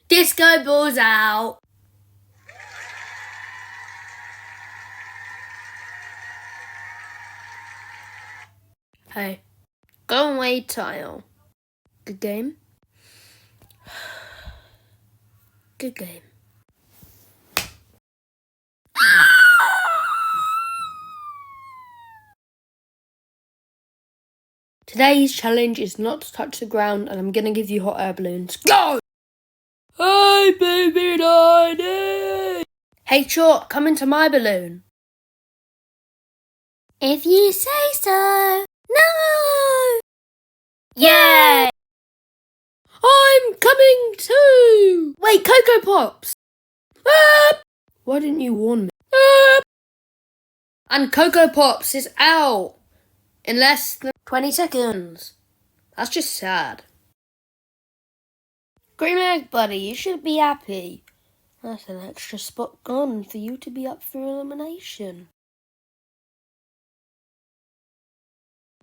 Disco balls out. Hey, go away, Tile. Good game? Good game. Today's challenge is not to touch the ground, and I'm gonna give you hot air balloons. Go! Hey, baby daddy! Hey, Chalk, come into my balloon. If you say so. No! Yay! I'm coming too! Wait, Cocoa Pops! Why didn't you warn me? And Cocoa Pops is out in less than 20 seconds. That's just sad. Green Egg Buddy, you should be happy. That's an extra spot gone for you to be up for elimination.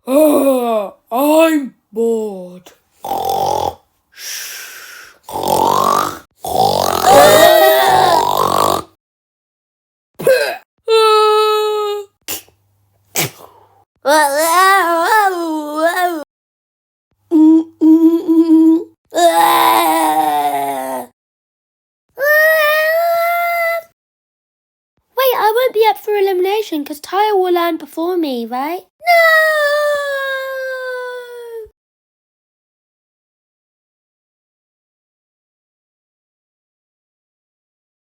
Oh, I'm bored. Wait, I won't be up for elimination because Tyre will land before me, right? No!